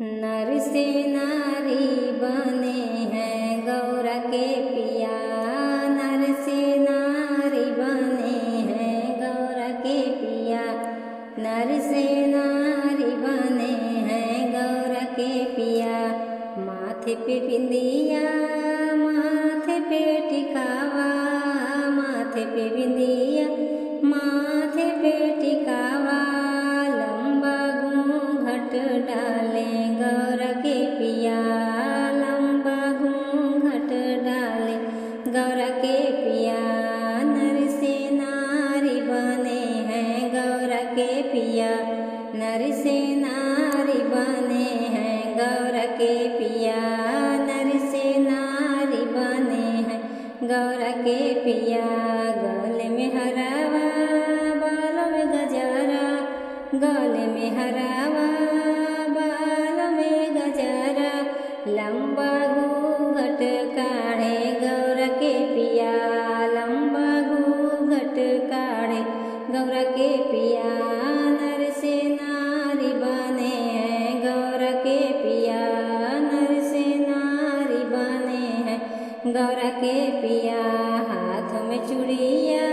नर से नारी बने हैं गौर के पिया। नर से नारी बने हैं गौर के पिया। नर से नारी बने हैं गौर के पिया। माथे पे बिंदिया माथे पे टिकावा। माथे पे बिंदिया माथे पे टिकावा। लंबा घूंघट डाले गौर के पिया। लंबा घूंघट डाले गौर के पिया। नर से नारी बने हैं गौर के पिया। नर से नारी बने हैं गौर के पिया। नर से नारी बने हैं गौर के पिया। गले में हरावा बालों में गजरा। गले में हरावा बालों में गजरा। लंबा घूंघट काढ़े गौर के पिया। लंबा घूंघट काढ़े गौर के पिया। नर से नारी बने हैं गौर के पिया। नर से नारी बने हैं गौर के पिया। हाथों में चूड़िया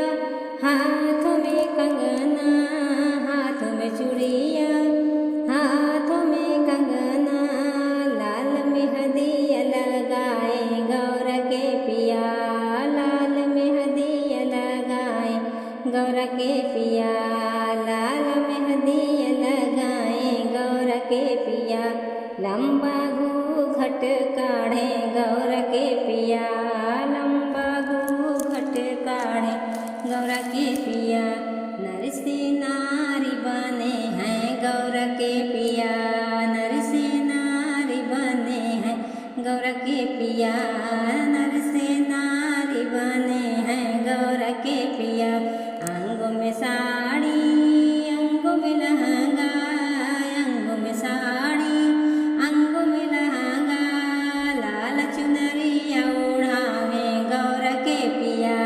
हाथों में कंगना। हाथों में चूड़िया हाथों में कंगना। लाल मेहंदिया लगाए गौर के पिया। लाल मेहंदिया लगाए गौर के पिया। लाल मेहंदिया लगाए गौर के पिया। लंबा घूंघट काढ़े गौर के पिया। लंबा घूंघट काढ़े गौर के पिया। नर से नारी बने हैं गौर के पिया। नर से नारी बने हैं गौर के पिया। नर से नारी बने हैं गौर के पिया। अंगों में साड़ी अंगों में लहंगा। अंगों में साड़ी अंगों में लहंगा। लाल चुनरिया ओढ़ावे गौर के पिया।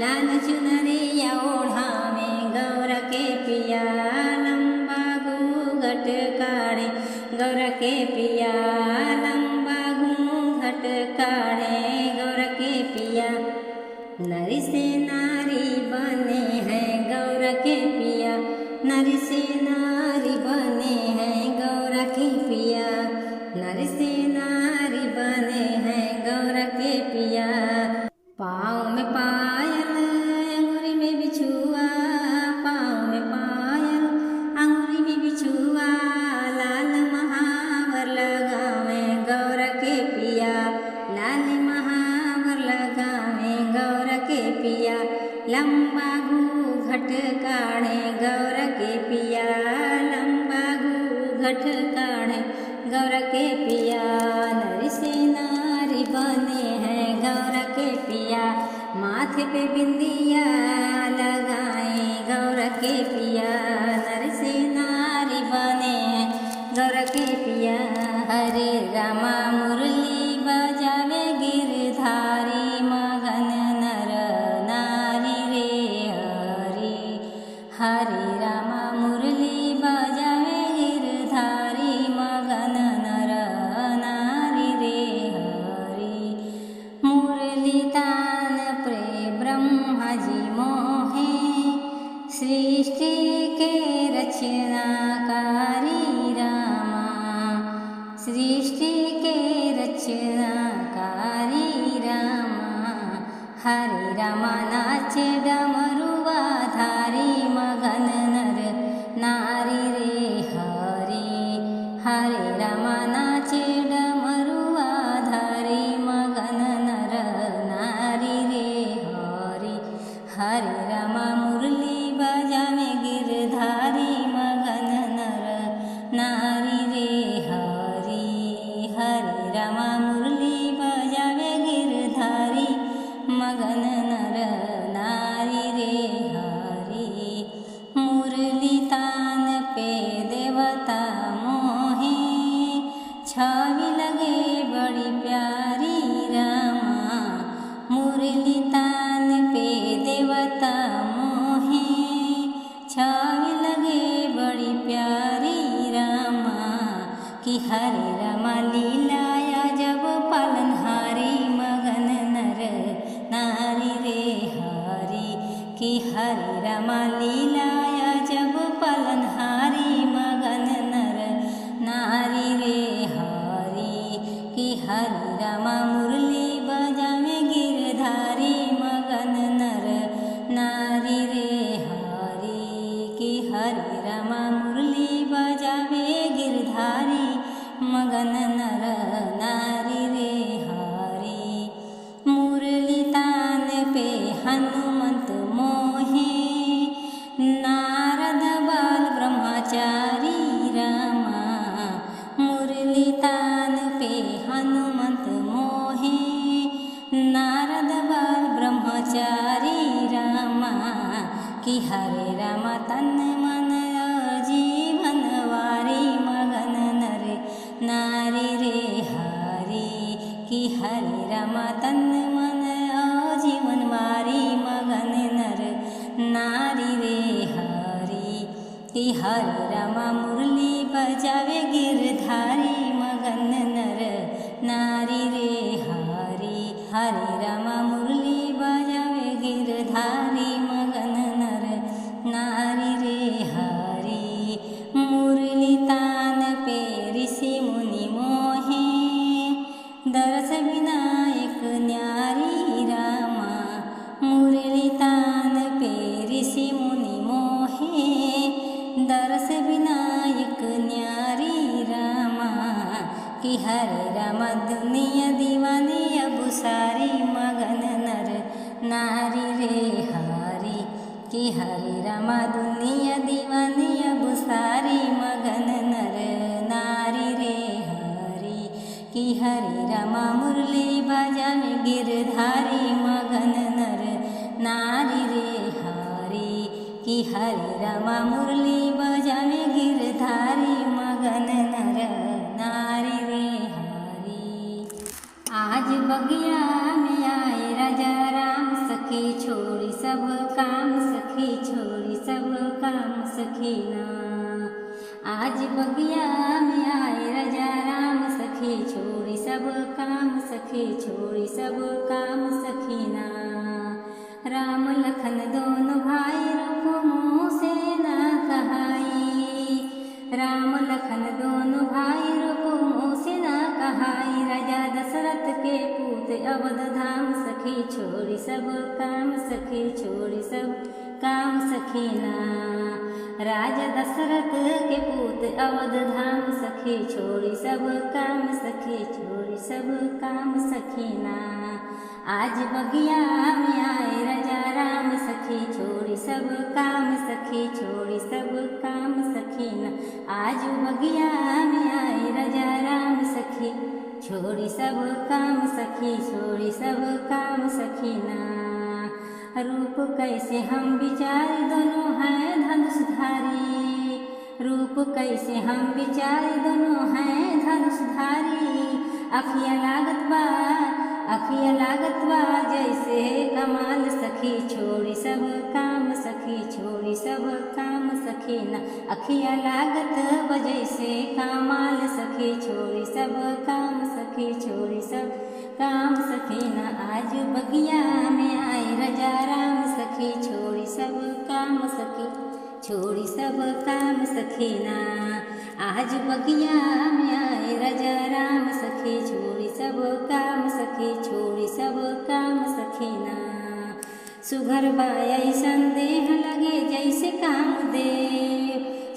लाल चुनरिया ओढ़ावे गौर के पिया। लंबा घूंघट काढ़े गौर के पिया। लंबा घूंघट काढ़े गौर के पिया। नर से नारी बने हैं गौर के पिया। नर से नारी बने हैं गौर के पिया। नर से नारी बने हैं गौर के पिया। पाँव में पायल अंगूरी में बिछुआ। पाँव में पायल अंगूरी में बिछुआ। लाल महावर लगावे गौर के पिया। लाल महावर लगावे गौर के पिया। लंबा घूंघट काढ़े गौर के पिया। लंबा घूंघट काढ़े गौर के पिया। नर से नारी बने हैं गौर के पिया। माथे पे बिंदिया लगाए गौर के पिया। नर से नारी बने हैं गौर के पिया। हरे रामा मुरली बजावे गिरधारी। मगन नर नारी रे हरि। हरे रामा मुरली बजावे गिरधारी। मगन नर नारी रे हरि। मुरली तान प्रे ब्रह्मा जी मोहे। सृष्टि के रचनाकारी रामा। सृष्टि के रचनाकारी रामा। हरे रामा नाचे डमरुआ धारी। मगन नर नारी रे हरि। हरे रामा नाचे डमरुआ धारी। मगन नर नारी रे हरि। हरे रामा मुरली बजावे गिरधारी। मगन नर नारी रे हरि। हरे रामा मुरली बजावे गिरधारी। मगन नर नारी रे हरि। मुरली तान पे देवता मोहे। छवि लगे बड़ी प्यारी रामा। मुरली तान पे देवता मोहे। छवि लगे बड़ी प्यारी रामा। कि हरे रमा लीलाया जब पालनहारी मगन नर नारी रे हरि कि हरे रमा लीलाया जब पालनहारी मगन नर नारी रे हरि कि हरे रमा मुरली बजावे गिरधारी मगन नर नारी रे हरि कि हरे रमा मुरली बजावे गिरधारी मगन नर नारी रे हरि मुरली तान पे हनुमंत मोहे नारद बाल ब्रह्मचारी रामा मुरली तान पे हनुमंत मोहे नारद बाल ब्रह्मचारी रामा कि हरे रामा तन मन जीवन वारी मगन नर नारी रे हरि कि हरे रामा तन मन जीवन वारी मगन नर नारी रे हरि कि हरे रामा मुरली बजावे गिरधारी मगन नर नारी रे हरि हरे रामा मुरली बजावे गिरधारी मगन नर नारी रे हरि मुरली तान पे ऋषि मुनि मोहे दरस विनायक न्यारी रामा मुरली तान पे ऋषि मुनि मोहे दरस विनायक न्यारी रामा कि हरे रामा दुनिया दीवानी अब सारी मगन नर नारी रे हरि कि हरे रामा दुनिया दीवानी अब सारी मगन नर नारी रे हरि कि हरे रामा मुरली बजावे गिरधारी मगन नर नारी रे हरि कि हरे रामा मुरली बजावे गिरधारी मगन नर नारी रे हरि आज बगिया में आए राजा राम सखी छोड़ी सब काम सखी छोड़ी सब काम सखी ना आज बगिया में आए राजा राम सखी छोड़ी सब काम सखी छोड़ी सब काम सखी ना राम लखन दोनों भाई रूप मुँह से ना कहाई राम लखन दोनों भाई रूप मुँह से ना कहाई राजा दशरथ के पूत अवध धाम सखी छोड़ी सब काम सखी छोड़ी सब काम सखी ना राजा दशरथ के पूत अवध धाम सखी छोड़ी सब काम सखी छोड़ी सब काम सखी ना आज बगिया में आए राजा राम सखी छोड़ी सब काम सखी छोड़ी सब काम सखी ना आज बगिया में आए राजा राम सखी छोड़ी सब काम सखी छोड़ी सब काम सखी ना रूप कैसे हम विचार दोनों हैं धनुषधारी रूप कैसे हम विचार दोनों हैं धनुषधारी अखिया लागत बा जैसे कमाल सखी छोड़ी सब काम सखी छोड़ी सब काम सखी ना अखिया लागत बजै से कमाल सखी छोड़ी सब काम सखी छोड़ी सब काम सखी ना आज बगिया में आए राजा राम सखी छोड़ी सब काम सखी छोड़ी सब काम सखी ना आज बगिया में आए राजा राम सखी छोड़ी सब काम सखी छोड़ी सब काम सखी ना सुघर बाई संदेह लगे जैसे काम दे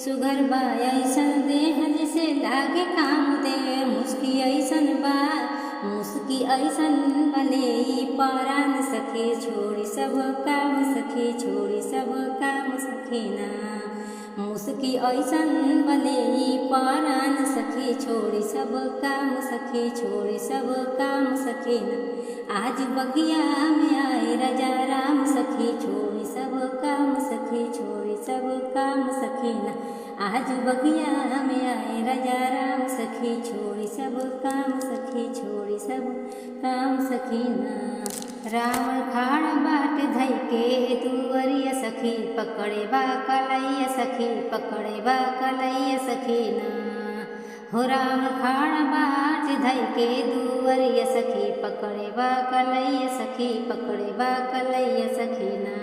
सुघर बाई संदेह जैसे लागे काम दे मुस्की ऐसन बा मुस्की ऐसन भले परान सखी छोड़ी सब काम सखी छोड़ी सब काम सखी ना मुस्की ऐसन भले परान सखी छोड़ी सब काम सखी छोड़ी सब काम सखी ना आज बगिया में आए राजा राम सखी छोड़ी सब काम सखी छोड़ी सब काम सखी ना आज बगिया में आए राजा राम सखी छोड़ी सब काम सखी छोड़ी सब काम सखी ना रावण खाड़ बाट धई के दुवरिया सखी पकड़े बा कलैया सखी पकड़े बा कलैया सखी ना हो रावण खाड़ बाट धई के दुवरिया सखी पकड़े बा कलैया सखी पकड़े बा कलैया सखी ना।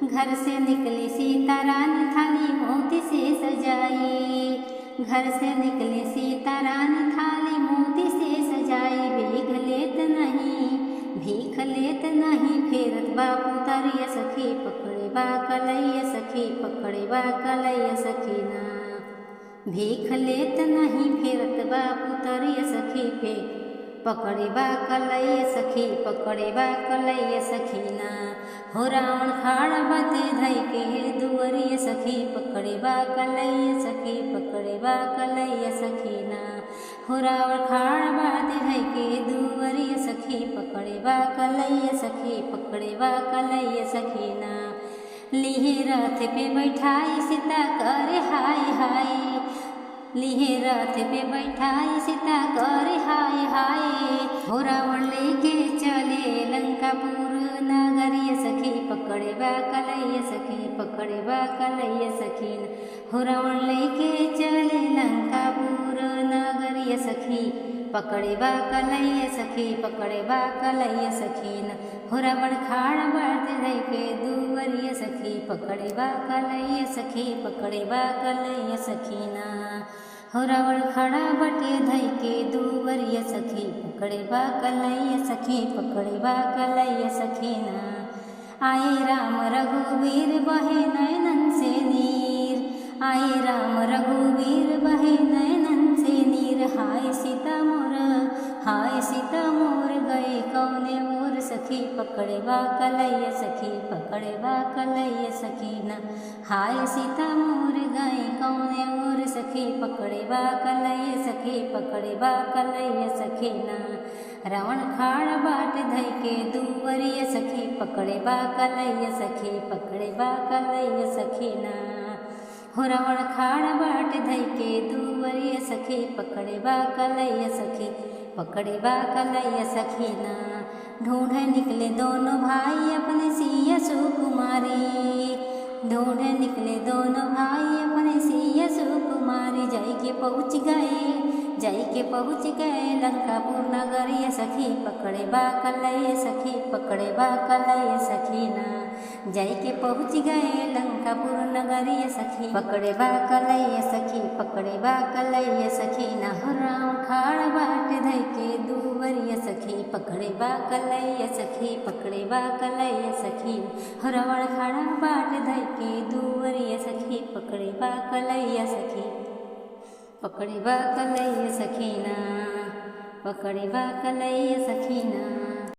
घर से निकली सीता रानी थाली मोती से सजाई, घर से निकली सीता रानी थाली मोती से सजाई। भीख लेत नहीं, भीख लेत नहीं फेरत बापू तरिया सखी पकड़े बा कलैया सखी पकड़े बा कलैया सखी ना। भीख लेत नहीं फेरत बापू तरिया सखी पे पकड़े बा कलैया सखी पकड़े बा कलैया सखी ना। हो रावण खाड़ बाते धई के दुवरिया सखी पकड़े बा कलैया सखी पकड़े बा कलैया सखी ना। हो रावण खाड़ बाते धई के दुवरिया सखी पकड़े बा कलैया सखी पकड़े बा कलैया सखी ना। लिहे रथ पे बैठाई सीता करे हाय हाय, लिहे रथ पे बैठाई सीता करे हाय हाय। हो रावण लेके चले लंकापुर नगरिया सखी पकड़े बा कलैया सखी पकड़े बा कलैया सखी ना। हो रावण लेके चले लंकापुर नगरिया सखी पकड़े बा कलैया सखी पकड़े बा कलैया सखी ना। हो रावण खाड़ बाट धई के दुवरिया सखी पकड़े बा कलैया सखी पकड़े बा कलैया सखी ना। हो रावण खड़ा बटे धई के दुवरिया सखी पकड़े बा कलैया सखी पकड़े बा कलैया सखी ना। आए राम रघुवीर बहे नयनन से नीर, आए राम रघुवीर बहे नयनन से नीर। हाय सीता मोर, हाय सीता मोर गए कौने ओर सखी पकड़े बा कलैया सखी पकड़े बा कलैया सखी ना। हाय सीता मोर गए कौने ओर सखी पकड़े बा कलैया सखी पकड़े बा कलैया सखी ना। रावण खाड़ बाट धई के दुवरिया सखी पकड़े बा कलैया सखी पकड़े बा कलैया सखी ना। हो रावण खाड़ बाट धई के दुवरिया सखी पकड़े बा कलैया सखी पकड़े बा कलैया सखी ना। ढूंढे निकले दोनों भाई अपने सिया सुकुमारी, ढूंढे निकले दोनों भाई अपने सिया सुकुमारी। जाई के पहुँच गए, जाई के पहुँच गए लंकापुर नगरिया सखी पकड़े बा कलैया सखी पकड़े बा कलैया सखी ना। जाई के पहुँच गए लंकापुर नगरिया सखी पकड़े बा कलैया सखी पकड़े बा कलैया सखी ना। हो रावण खाड़ बाट धई के दुवरिया सखी पकड़े बा कलैया सखी पकड़े बा कलैया सखी। हो रावण खाड़ बाट धई के दुवरिया सखी पकड़े बा कलैया सखी पकड़े बा कलैया सखी ना पकड़े बा कलैया सखी ना।